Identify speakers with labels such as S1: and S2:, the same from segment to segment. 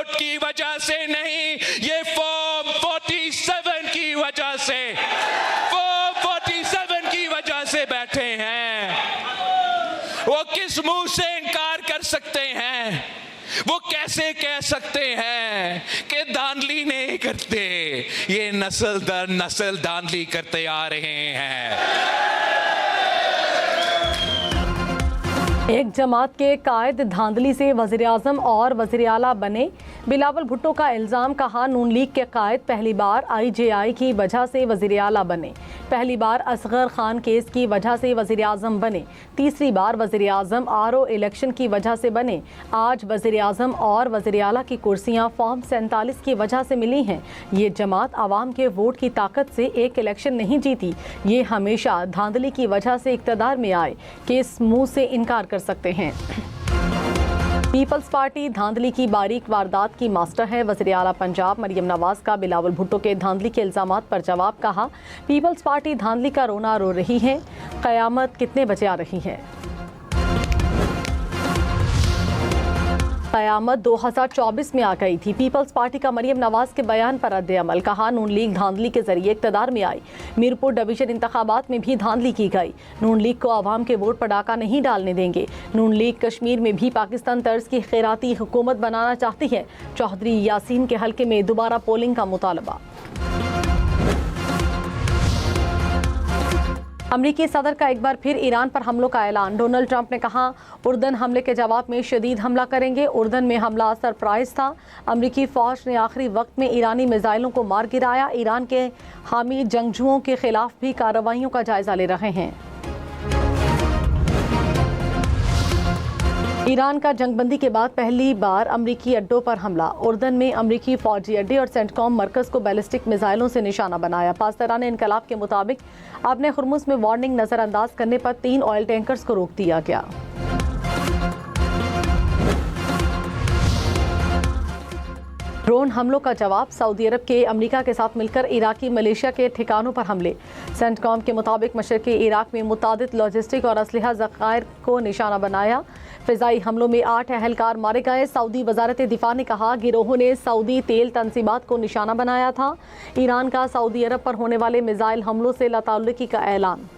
S1: Vote की वजह से नहीं, ये फॉर्म 47 की वजह से, फॉर्म 47 की वजह से बैठे हैं। वो किस मुंह से इनकार कर सकते हैं? वो कैसे कह सकते हैं कि धांधली नहीं करते? ये नस्ल दर नस्ल धांधली करते आ रहे हैं।
S2: एक जमात के कायद धांधली से वज़ीर-ए-आज़म और वज़ीर-ए-आला बने, बिलावल भुट्टो का इल्ज़ाम। कहा नून लीग के कायद पहली बार IJI की वजह से वज़ीर-ए-आला बने, पहली बार असगर खान केस की वजह से वज़ीर-ए-आज़म बने, तीसरी बार वज़ीर-ए-आज़म RO इलेक्शन की वजह से बने। आज वज़ीर-ए-आज़म और वज़ीर-ए-आला की कुर्सियां फॉर्म 47 की वजह से मिली हैं। ये जमात आवाम के वोट की ताकत से एक इलेक्शन नहीं जीती, ये हमेशा धांधली की वजह से इक़्तिदार में आए कि इस मुँह से इनकार कर सकते हैं। पीपल्स पार्टी धांधली की बारीक वारदात की मास्टर है। वज़ीर-ए-आला पंजाब मरियम नवाज का बिलावल भुट्टो के धांधली के इल्ज़ामात पर जवाब। कहा पीपल्स पार्टी धांधली का रोना रो रही है, क़यामत कितने बजे आ रही है? क़यामत 2024 में आ गई थी। पीपल्स पार्टी का मरियम नवाज के बयान पर रद्द-ए-अमल। कहा नून लीग धांधली के जरिए इक़्तिदार में आई, मीरपुर डिवीजन इंतखाबात में भी धांधली की गई। नून लीग को आवाम के वोट पर डाका नहीं डालने देंगे। नून लीग कश्मीर में भी पाकिस्तान तर्ज की खैराती हुकूमत बनाना चाहती है। चौधरी यासीन के हल्के में दोबारा पोलिंग का मुतालबा। अमरीकी सदर का एक बार फिर ईरान पर हमलों का ऐलान। डोनाल्ड ट्रंप ने कहा उर्दन हमले के जवाब में शदीद हमला करेंगे। उर्दन में हमला सरप्राइज था। अमरीकी फौज ने आखिरी वक्त में ईरानी मिसाइलों को मार गिराया। ईरान के हामी जंगजुओं के खिलाफ भी कार्रवाइयों का जायजा ले रहे हैं। ईरान का जंगबंदी के बाद पहली बार अमरीकी अड्डों पर हमला। उर्दन में अमरीकी फौजी अड्डे और सेंटकॉम मरकज को बैलिस्टिक मिसाइलों से निशाना बनाया। पासदारान इनकलाब के मुताबिक अपने खुरमुस में वार्निंग नजरअंदाज करने पर 3 ऑयल टैंकर्स को रोक दिया गया। ड्रोन हमलों का जवाब। सऊदी अरब के अमेरिका के साथ मिलकर इराकी मलेशिया के ठिकानों पर हमले। सेंटकॉम के मुताबिक मशरक़ी इराक में मुतादिद लॉजिस्टिक और असलहा ज़खायर को निशाना बनाया। फ़िज़ाई हमलों में 8 अहलकार मारे गए। सऊदी वज़ारत दिफा ने कहा गिरोह ने सऊदी तेल तंसीबात को निशाना बनाया था। ईरान का सऊदी अरब पर होने वाले मिसाइल हमलों से लाताल्लुकी का ऐलान।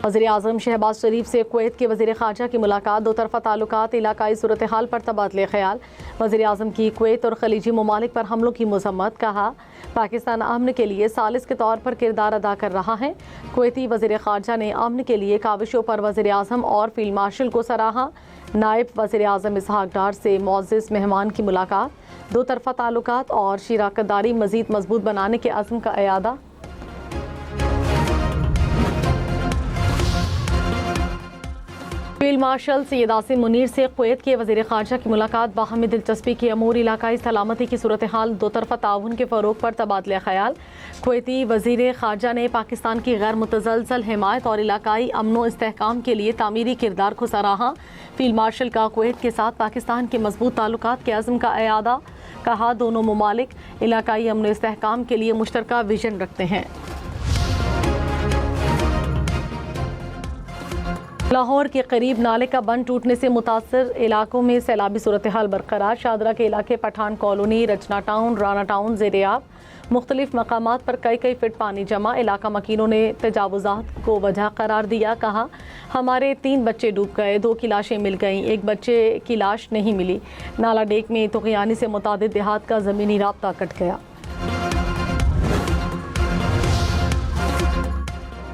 S2: वज़ीर-ए-आज़म शहबाज शरीफ से कुवैत के वज़ीर ख़ारजा की मुलाकात। दो तरफ़ा ताल्लुकात, इलाकाई सूरत हाल पर तबादले ख्याल। वज़ीर-ए-आज़म की कुवैत और खलीजी ममालिक पर हमलों की मज़म्मत। कहा पाकिस्तान अमन के लिए सालिस के तौर पर किरदार अदा कर रहा है। कुवैती वज़ीर ख़ारजा ने अमन के लिए काविशों पर वज़ीर-ए-आज़म और फील्ड मार्शल को सराहा। नायब वज़ीर-ए-आज़म इसहाक डार से मुअज़्ज़ज़ मेहमान की मुलाकात। दो तरफ़ा ताल्लुकात और शराकतदारी मज़ीद मजबूत बनाने के अज़्म का इयादा। फील्ड मार्शल सैयद आसिम मुनीर से कुवैत के वज़ीर ख़ारजा की मुलाकात। बाहमी दिलचस्पी की अमूर, इलाकाई सलामती की सूरत हाल, दो तरफ़ा ताउन के फ़रोग़ पर तबादला ख्याल। कुवैती वज़ीर ख़ारजा ने पाकिस्तान की गैर मुतज़लज़ल हिमायत और इलाकाई अमन इस्तेहकाम के लिए तामीरी किरदार को सराहा। फील्ड मार्शल का कुवैत के साथ पाकिस्तान के मजबूत ताल्लुकात के अज़्म का इयादा। कहा दोनों ममालिक इलाकाई अमन इस्तेहकाम के लिए मुश्तरका विजन रखते हैं। लाहौर के करीब नाले का बंद टूटने से मुतासर इलाकों में सैलाबी सूरत हाल बरकरार। शादरा के इलाके पठान कॉलोनी, रचना टाउन, राना टाउन ज़ेर-ए-आब। मुख्तलिफ मकामात पर कई फीट पानी जमा। इलाका मकीनों ने तजावुज़ात को वजह करार दिया। कहा हमारे 3 बच्चे डूब गए, 2 की लाशें मिल गईं, एक बच्चे की लाश नहीं मिली। नाला डेक में तुग़यानी से मुतादिद देहात का ज़मीनी राब्ता कट गया।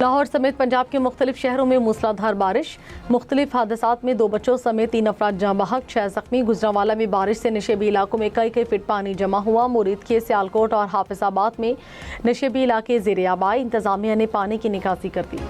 S2: लाहौर समेत पंजाब के मुख्तलिफ शहरों में मूसलाधार बारिश। मुख्तलिफ हादसात में 2 बच्चों समेत 3 अफराद जाँ बहक, 6 ज़ख्मी। गुजरांवाला में बारिश से नशेबी इलाकों में कई फीट पानी जमा हुआ। मुरीद के सियालकोट और हाफिजाबाद में नशेबी इलाके ज़ेर-ए-आब आए। इंतज़ामिया ने पानी की निकासी कर दी।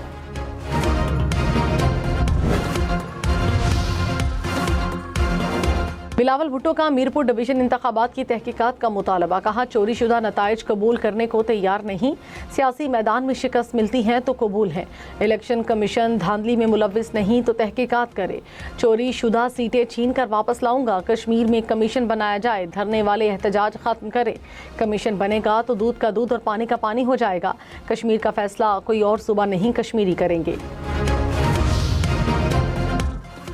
S2: बिलावल भुट्टो का मीरपुर डिवीजन इंतखाबात की तहकीकात का मुतालबा। कहा चोरी शुदा नताइज कबूल करने को तैयार नहीं। सियासी मैदान में शिकस्त मिलती है तो कबूल है। इलेक्शन कमीशन धांधली में मुलव्विस नहीं तो तहकीकात करे। चोरी शुदा सीटें छीन कर वापस लाऊंगा। कश्मीर में कमीशन बनाया जाए, धरने वाले एहतजाज खत्म करे। कमीशन बनेगा तो दूध का दूध और पानी का पानी हो जाएगा। कश्मीर का फैसला कोई और सूबा नहीं कश्मीरी करेंगे।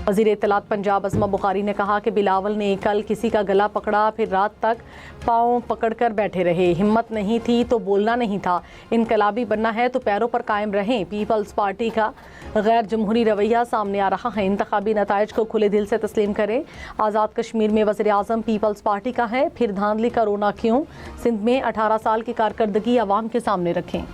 S2: वज़ीर इत्तलात पंजाब अज़मा बुखारी ने कहा कि बिलावल ने कल किसी का गला पकड़ा, फिर रात तक पाँव पकड़कर बैठे रहे। हिम्मत नहीं थी तो बोलना नहीं था। इनकलाबी बनना है तो पैरों पर कायम रहें। पीपल्स पार्टी का गैर जमहूरी रवैया सामने आ रहा है। इंतखाबी नताइज को खुले दिल से तस्लीम करें। आज़ाद कश्मीर में वज़ीर आज़म पीपल्स पार्टी का है, फिर धांधली का रोना क्यों? सिंध में 18 साल की कारकर्दगी आवाम के सामने रखें।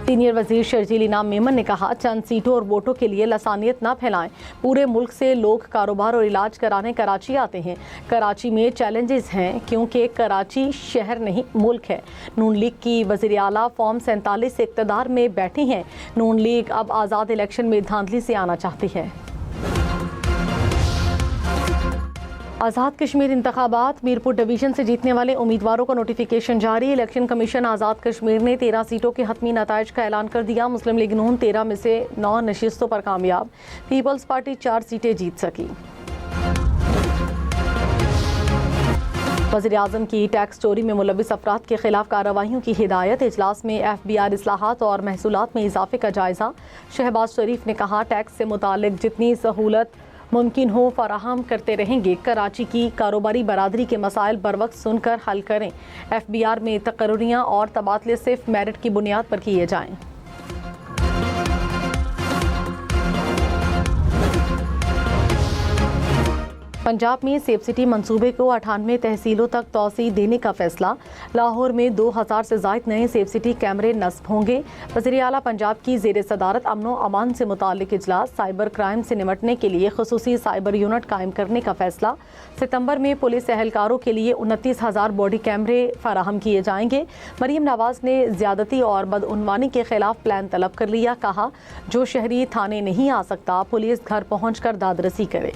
S2: सीनियर वजीर शर्जील इनाम मेमन ने कहा, चंद सीटों और वोटों के लिए लसानियत ना फैलाएं। पूरे मुल्क से लोग कारोबार और इलाज कराने कराची आते हैं। कराची में चैलेंजेस हैं क्योंकि कराची शहर नहीं मुल्क है। नून लीग की वज़ीर आला फॉर्म 47 से इक़्तिदार में बैठी हैं। नून लीग अब आज़ाद इलेक्शन में धांधली से आना चाहती है। आज़ाद कश्मीर इंतखाबात, मीरपुर डिवीज़न से जीतने वाले उम्मीदवारों का नोटिफिकेशन जारी। इलेक्शन कमीशन आज़ाद कश्मीर ने 13 सीटों के हतमी नताइज का ऐलान कर दिया। मुस्लिम लीग नून 13 में से 9 नशिस्तों पर कामयाब। पीपल्स पार्टी 4 सीटें जीत सकी। वज़ीर आज़म की टैक्स चोरी में मुलविस अफराद के खिलाफ कार्रवाइयों की हिदायत। इजलास में FBR इस्लाहात और महसूलात में इजाफे का जायजा। शहबाज शरीफ ने कहा, टैक्स से मुतालिक जितनी सहूलत मुमकिन हो फराहम करते रहेंगे। कराची की कारोबारी बरादरी के मसाइल बर वक्त सुनकर हल करें। FBR में तकर्रियाँ और तबादले सिर्फ मेरिट की बुनियाद पर किए जाएं। पंजाब में सेफ सिटी मंसूबे को 98 तहसीलों तक तौसी देने का फैसला। लाहौर में 2000 से ज़ायद नए सेफ सिटी कैमरे नस्ब होंगे। वज़ीर आला पंजाब की ज़ेर सदारत अमनो अमान से मुताल्लिक इजलास। साइबर क्राइम से निमटने के लिए खुसूसी साइबर यूनिट कायम करने का फैसला। सितंबर में पुलिस एहलकारों के लिए 29,000 बॉडी कैमरे फराहम किए जाएंगे। मरीम नवाज ने ज़्यादती और बदउनवानी के खिलाफ प्लान तलब कर लिया। कहा, जो शहरी थाने नहीं आ सकता पुलिस घर पहुँच कर दादरसी करे।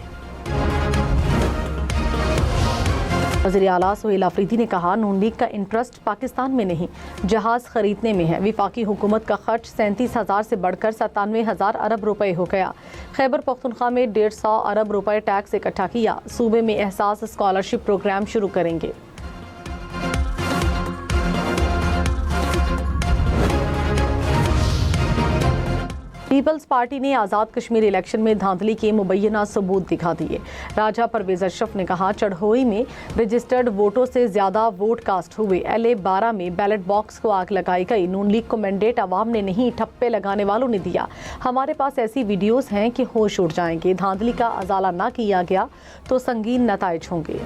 S2: वज़ीर आला सोहेल आफरीदी ने कहा, नून लीग का इंटरेस्ट पाकिस्तान में नहीं जहाज़ खरीदने में है। विफाकी हुकूमत का खर्च 37,000 से बढ़कर 97,000 अरब रुपए हो गया। खैबर पख्तूनख्वा में 150 अरब रुपए टैक्स इकट्ठा किया। सूबे में एहसास स्कॉलरशिप प्रोग्राम शुरू करेंगे। पीपल्स पार्टी ने आज़ाद कश्मीर इलेक्शन में धांधली के मुबैना सबूत दिखा दिए। राजा परवेज अशरफ ने कहा, चढ़ोई में रजिस्टर्ड वोटों से ज़्यादा वोट कास्ट हुए। LA 12 में बैलेट बॉक्स को आग लगाई गई। नून लीग को मैंडेट आवाम ने नहीं, ठप्पे लगाने वालों ने दिया। हमारे पास ऐसी वीडियोस हैं कि होश उड़ जाएंगे। धांधली का अजाला ना किया गया तो संगीन नताइज होंगे।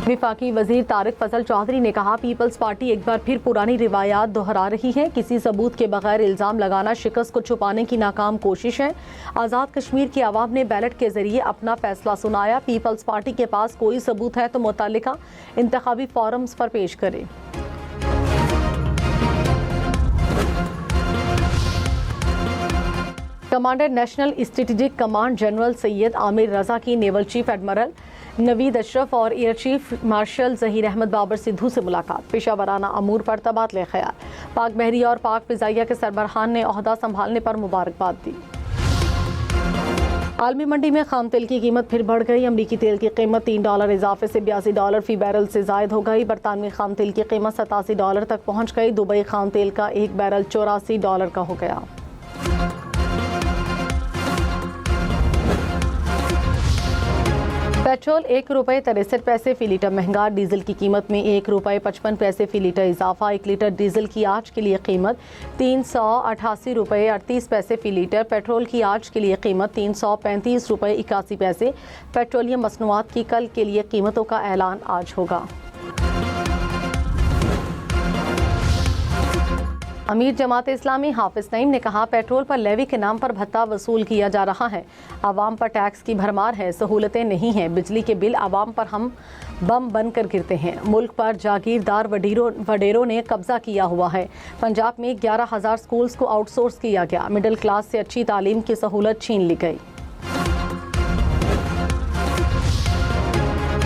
S2: विफाकी वजीर तारिक फजल चौधरी ने कहा, पीपल्स पार्टी एक बार फिर पुरानी रिवायात दोहरा रही है। किसी सबूत के बगैर इल्ज़ाम लगाना शिकस्त को छुपाने की नाकाम कोशिश है। आज़ाद कश्मीर की आवाम ने बैलेट के जरिए अपना फैसला सुनाया। पीपल्स पार्टी के पास कोई सबूत है तो मुतल्लिका इंतखाबी फॉरम्स पर पेश करे। Commander national strategic command general Syed Amir Raza की naval chief admiral Naveed Ashraf और air chief marshal Zaheer Ahmed Babar Sidhu से मुलाकात। पेशावराना अमूर पर तबादले ख्याल। पाक बहरिया और पाक फिजाइया के सरबराहान ने ओहदा संभालने पर मुबारकबाद दी। आलमी मंडी में खाम तेल की कीमत फिर बढ़ गई। अमरीकी तेल की कीमत $3 इजाफे से $82 फी बैरल से जायद हो गई। बरतानवी खाम तेल की कीमत $87 तक पहुँच गई। दुबई खाम तेल का एक बैरल $84 का हो गया। पेट्रोल ₹1.63 फी लीटर महंगा। डीजल की कीमत में ₹1.55 फी लीटर इजाफा। 1 लीटर डीजल की आज के लिए कीमत ₹388.38 फी लीटर। पेट्रोल की आज के लिए कीमत ₹335.81। पेट्रोलियम मसनूआत की कल के लिए कीमतों का ऐलान आज होगा। अमीर जमात इस्लामी हाफिज नईम ने कहा, पेट्रोल पर लेवी के नाम पर भत्ता वसूल किया जा रहा है। आवाम पर टैक्स की भरमार है, सहूलतें नहीं हैं। बिजली के बिल आवाम पर हम बम बनकर गिरते हैं। मुल्क पर जागीरदार वडेरों ने कब्जा किया हुआ है। पंजाब में 11,000 स्कूल्स को आउटसोर्स किया गया। मिडिल क्लास से अच्छी तालीम की सहूलत छीन ली गई।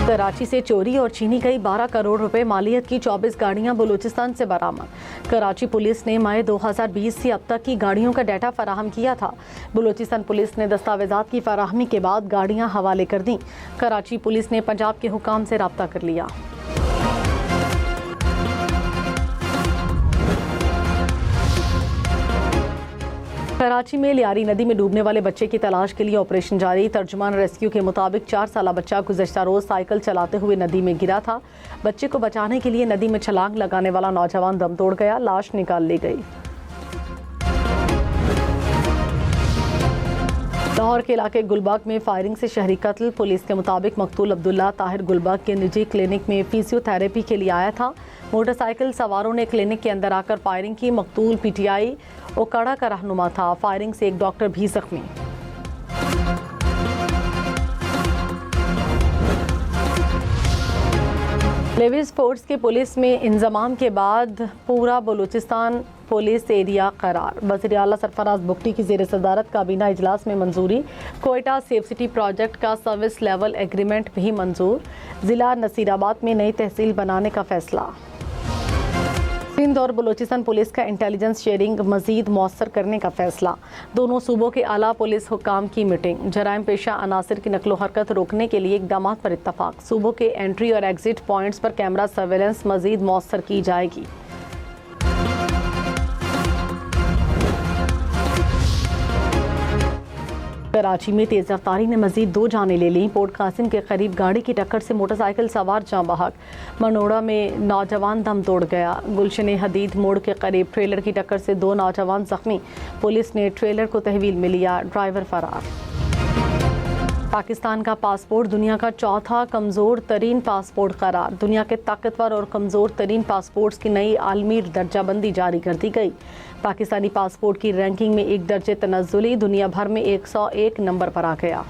S2: कराची से चोरी और छीनी गई 12 करोड़ रुपए मालियत की 24 गाड़ियां बलूचिस्तान से बरामद। कराची पुलिस ने मई 2020 से अब तक की गाड़ियों का डाटा फराहम किया था। बलूचिस्तान पुलिस ने दस्तावेजात की फराहमी के बाद गाड़ियां हवाले कर दी। कराची पुलिस ने पंजाब के हुकाम से रब्ता कर लिया। कराची में लियारी नदी में डूबने वाले बच्चे की तलाश के लिए ऑपरेशन जारी। तर्जुमान रेस्क्यू के मुताबिक 4 साला बच्चा गुज़श्ता रोज़ साइकिल चलाते हुए नदी में गिरा था। बच्चे को बचाने के लिए नदी में छलांग लगाने वाला नौजवान दम तोड़ गया, लाश निकाल ली गई। लाहौर के इलाके गुलबाग में फायरिंग से शहरी कत्ल। पुलिस के मुताबिक मकतूल अब्दुल्ला ताहिर गुलबाग के निजी क्लिनिक में फिजियोथेरेपी के लिए आया था। मोटरसाइकिल सवारों ने क्लिनिक के अंदर आकर फायरिंग की। मकतूल पीटीआई ओकाड़ा का रहनुमा था। फायरिंग से एक डॉक्टर भी जख्मी। लेविस फोर्स के पुलिस में इंजमाम के बाद पूरा बलूचिस्तान पुलिस एरिया करार। वज़ीर आला सरफराज बुगटी की ज़ेर सदारत काबीना इजलास में मंजूरी। कोयटा सेफ सिटी प्रोजेक्ट का सर्विस लेवल एग्रीमेंट भी मंजूर। ज़िला नसीराबाद में नई तहसील बनाने का फैसला। सिंध और बलूचिस्तान पुलिस का इंटेलिजेंस शेयरिंग मजीद मौसर करने का फैसला। दोनों सूबों के आला पुलिस हुक्काम की मीटिंग। जराइम पेशा अनासिर की नकलो हरकत रोकने के लिए इक़दाम पर इत्तफाक। सूबों के एंट्री और एग्जिट पॉइंट्स पर कैमरा सर्वेलेंस मजीद मौसर की जाएगी। कराची में तेज रफ्तारी ने मजीद 2 जानें ले लीं। पोर्ट कासिम के करीब गाड़ी की टक्कर से मोटरसाइकिल सवार जाँ बहक। मनोड़ा में नौजवान दम तोड़ गया। गुलशन हदीद मोड़ के करीब ट्रेलर की टक्कर से 2 नौजवान जख्मी। पुलिस ने ट्रेलर को तहवील में लिया, ड्राइवर फरार। पाकिस्तान का पासपोर्ट दुनिया का चौथा कमज़ोर तरीन पासपोर्ट करार। दुनिया के ताकतवर और कमज़ोर तरीन पासपोर्ट्स की नई आलमी दर्जाबंदी जारी कर दी गई। पाकिस्तानी पासपोर्ट की रैंकिंग में 1 दर्जे तनज़्ज़ुली दुनिया भर में 101 नंबर पर आ गया।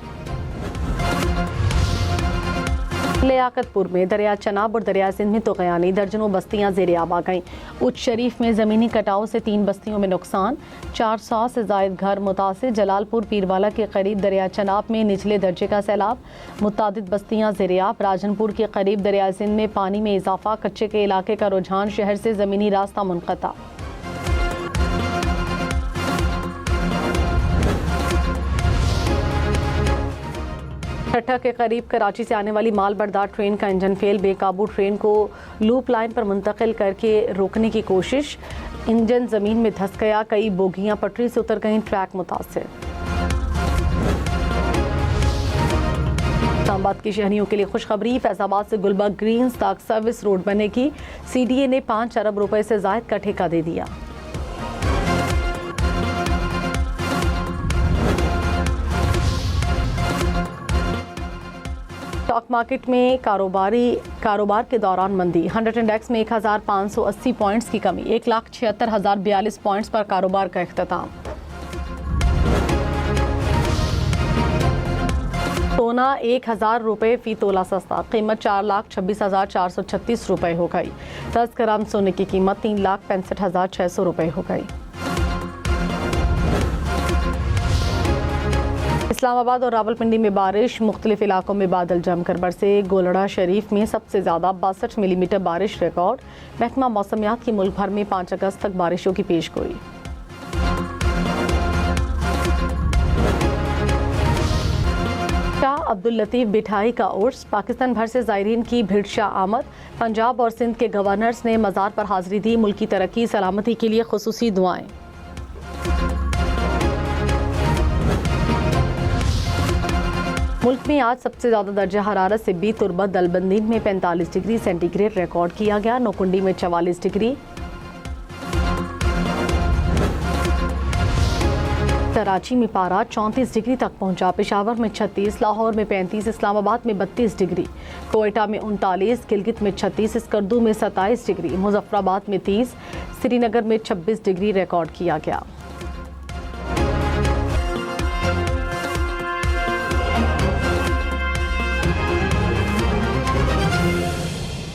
S2: लियाकतपुर में दरिया चनाब और दरिया सिंध में तुग़यानी, दर्जनों बस्तियां ज़ेरे आब आ गईं। उच्च शरीफ में ज़मीनी कटाव से 3 बस्तियों में नुकसान, 400 से ज़ायद घर मुतासिर। जलालपुर पीरवाला के करीब दरिया चनाब में निचले दर्जे का सैलाब, मुतादिद बस्तियां ज़ेरे आब। राजनपुर के करीब दरिया सिंध में पानी में इजाफा, कच्चे के इलाके का रुझान, शहर से ज़मीनी रास्ता मुनक़ता। ठट्ठा के करीब कराची से आने वाली माल बरदार ट्रेन का इंजन फेल। बेकाबू ट्रेन को लूप लाइन पर मुंतकिल करके रोकने की कोशिश। इंजन ज़मीन में धंस गया। कई बोगियां पटरी से उतर गईं, ट्रैक मुतासिर। इस्लामाबाद के शहरियों के लिए खुशखबरी। फैजाबाद से गुलबर्ग ग्रीन्स तक सर्विस रोड बनेगी। CDA ने 5 अरब रुपए से ज़ायद का ठेका दे दिया। स्टॉक मार्केट में कारोबार के दौरान मंदी। 100 इंडेक्स में 1580 पॉइंट्स की कमी। 1,76,042 पॉइंट्स पर कारोबार का इख्तिताम। सोना 1,000 रुपये फी तोला सस्ता। कीमत 4,26,436 रुपये हो गई। 10 ग्राम सोने की कीमत 3,65,600 रुपये हो गई। इस्लामाबाद और रावलपिंडी में बारिश। मुख्तलिफ इलाकों में बादल जमकर बरसे। गोलड़ा शरीफ में सबसे ज़्यादा 62 मिलीमीटर बारिश रिकॉर्ड। महकमा मौसमियात की मुल्क भर में 5 अगस्त तक बारिशों की पेशगोई। शाह अब्दुल लतीफ बिठाई का उर्स। पाकिस्तान भर से ज़ायरीन की भिड़शा आमद। पंजाब और सिंध के गवर्नर्स ने मज़ार पर हाजिरी दी। मुल्की तरक्की सलामती के लिए खुसूसी दुआएं। मुल्क में आज सबसे ज़्यादा दर्जा हरारत से बी तुरबत दलबंदीन में 45 डिग्री सेंटीग्रेड रिकॉर्ड किया गया। नोकुंडी में 44 डिग्री। कराची में पारा 34 डिग्री तक पहुंचा। पेशावर में 36, लाहौर में 35, इस्लामाबाद में 32 डिग्री, कोयटा में 39, गिलगित में 36, स्कर्दू में 27 डिग्री, मुजफ्फराबाद में 30, श्रीनगर में 26 डिग्री रिकॉर्ड किया गया।